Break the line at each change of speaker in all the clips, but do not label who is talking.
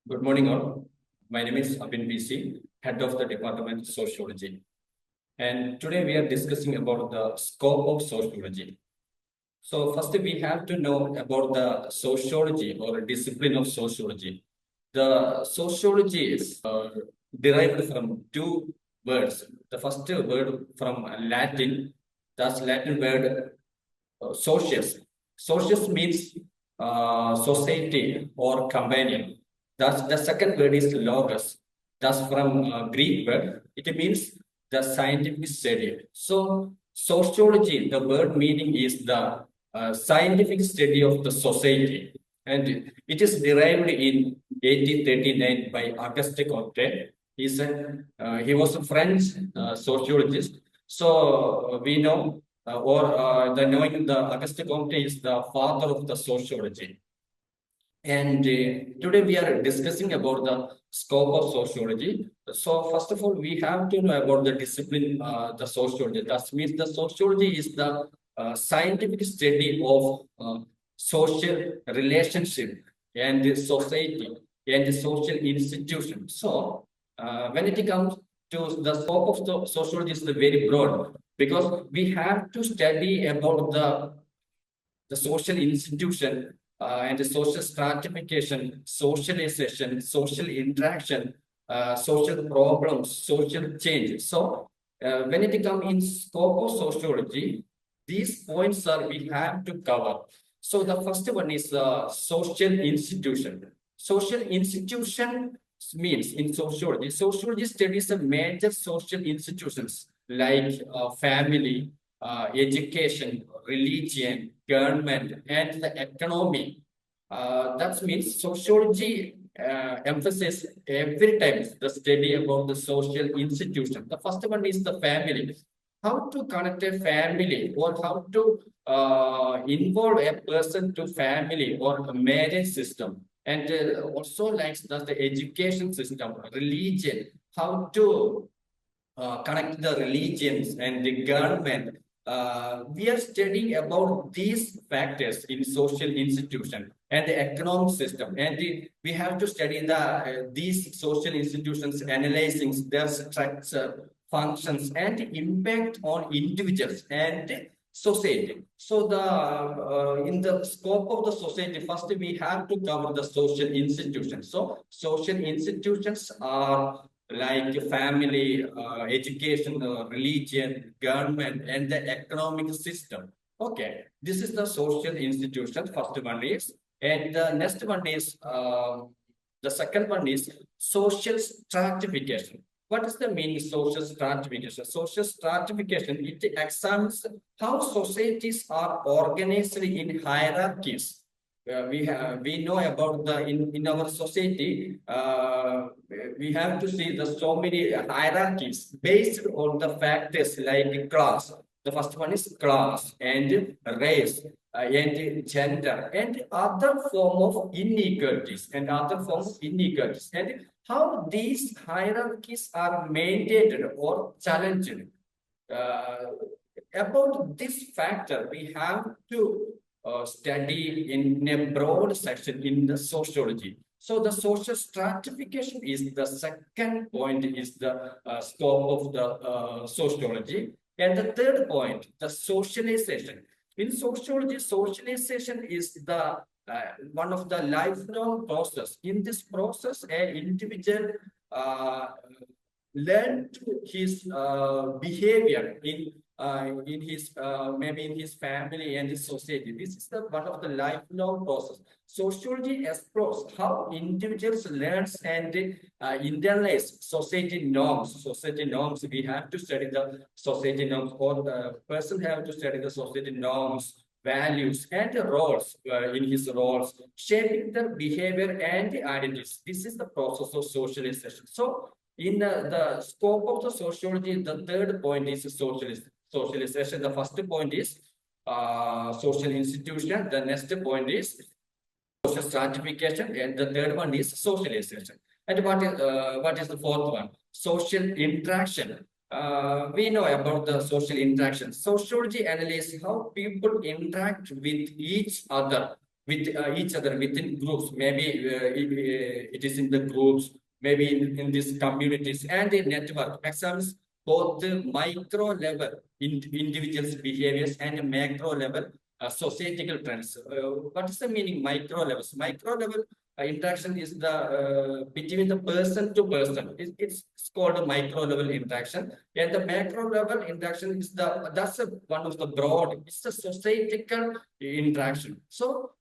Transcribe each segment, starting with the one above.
Good morning, all. My name is Abin BC, head of the Department of Sociology. And today we are discussing about the scope of sociology. So first we have to know about the sociology or discipline of sociology. The sociology is derived from two words. The first word from Latin, that's Latin word socius. Socius means society or companion. Thus, the second word is logos. Thus, from Greek word, it means the scientific study. So, sociology, the word meaning is the scientific study of the society, and it is derived in 1839 by Auguste Comte. He was a French sociologist. So we know the knowing the Auguste Comte is the father of the sociology. And today we are discussing about the scope of sociology. So first of all, we have to know about the discipline, the sociology. That means the sociology is the scientific study of social relationship and the society and the social institution. So when it comes to the scope of the sociology is very broad because we have to study about the social institution and the social stratification, socialization, social interaction, social problems, social change. So, when it comes in scope of sociology, these points are we have to cover. So, the first one is social institution. Social institution means in sociology, sociology studies the major social institutions like family, education, religion, government, and the economy. That means sociology emphasizes every time the study about the social institution. The first one is the family. How to connect a family or how to involve a person to family or a marriage system. And also like the education system, religion, how to connect the religions and the government. We are studying about these factors in social institution and the economic system, and we have to study these social institutions, analyzing their structure, functions, and impact on individuals and society. So the in the scope of the society, first we have to cover the social institutions. So social institutions are like family, education, religion, government, and the economic system. Okay, this is the social institution. First one is, and the next one is the second one is social stratification. What is the meaning of social stratification? Social stratification, it examines how societies are organized in hierarchies. We know about the in our society we have to see the so many hierarchies based on the factors like class. The first one is class and race and gender and other form of inequalities and how these hierarchies are maintained or challenged. Uh, about this factor, we have to study in a broad section in the sociology. So the social stratification is the second point, is the scope of the sociology. And the third point, the socialization. In sociology, socialization is the one of the lifelong process. In this process, an individual uh, learn his behavior in his maybe in his family and his society. This is the one of the lifelong process. Sociology explores how individuals learns and internalize society norms. Society norms. We have to study the society norms, or the person have to study the society norms, values, and the roles in his roles, shaping their behavior and the identities. This is the process of socialization. So in the scope of the sociology, the third point is socialization. The first point is social institution. The next point is social stratification, and the third one is socialization. And what is the fourth one? Social interaction. We know about the social interaction. Sociology analyzes how people interact with each other with each other within groups. Maybe it is in the groups, maybe in these communities and in network. Examines both the micro level individuals' behaviors and macro level societal trends. What is the meaning micro levels? Micro level interaction is the between the person to person. It's called a micro level interaction, and the macro level interaction is one of the broad. It's the societal interaction. So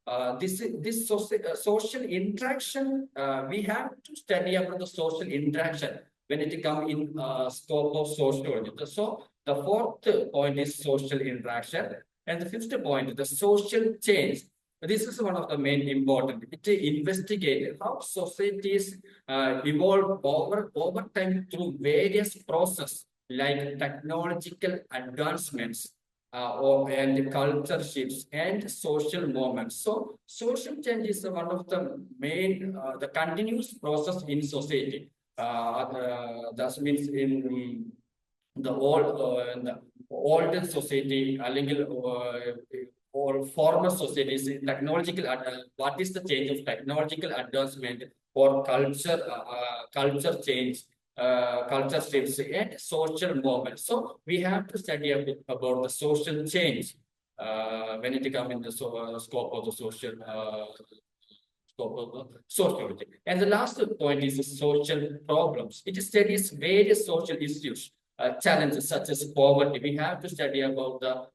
social interaction, we have to study about the social interaction when it comes in scope of sociology. So the fourth point is social interaction, and the fifth point, the social change. This is one of the main important. It investigates how societies evolve over time through various processes like technological advancements and culture shifts and social movements. So social change is one of the main, the continuous process in society. That means in the older society, അല്ലെങ്കിൽ or former societies, technological, what is the change of technological advancement or culture change, culture shifts and social movements. So we have to study a bit about the social change when it comes in the scope of the social scope of the sociology. And the last point is the social problems. It studies various social issues, challenges such as poverty. We have to study about the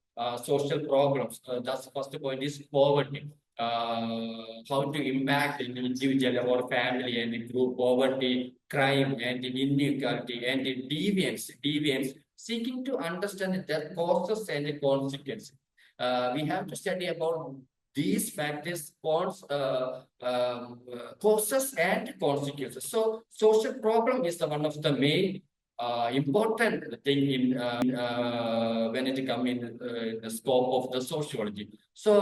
social problems. That's the first point is poverty. How to impact an individual or family and group poverty, crime and inequality and deviance, seeking to understand their causes and consequences. We have to study about these factors, causes and consequences. So social problem is the one of the main important thing in when it comes in the scope of the sociology. So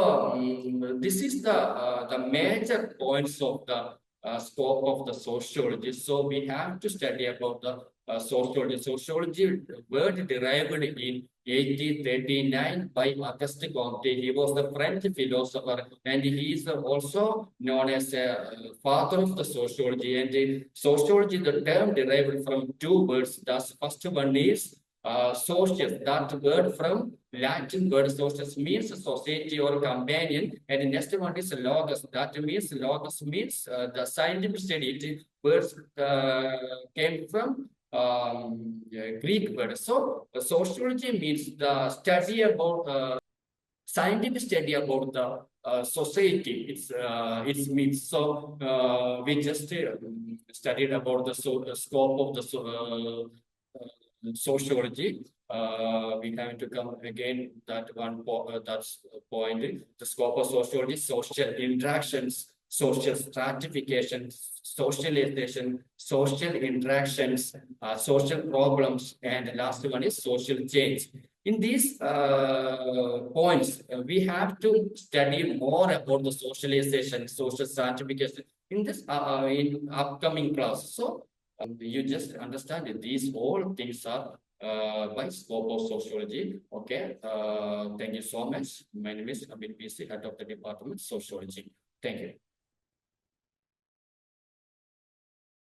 this is the major points of the scope of the sociology. So we have to study about the sociology. Sociology word derived in 1839 by Auguste Comte. He was the French philosopher, and he is also known as a father of the sociology. And in sociology, the term derived from two words. The first one is socius. That word from Latin word socius means society or companion, and the next one is logos. That means logos means the scientific study. Words came from Greek word. So sociology means the study about scientific study about the society. It means so. We just studied about the scope of the sociology. We have to come again that that's point. The scope of sociology: social interactions, social stratification, socialization, social interactions, social problems, and the last one is social change. In these points, we have to study more about the socialization, social stratification in this in upcoming class. So you just understand that these all things are by scope of sociology. Okay. Thank you so much. My name is Abin PC, head of the department sociology. Thank you.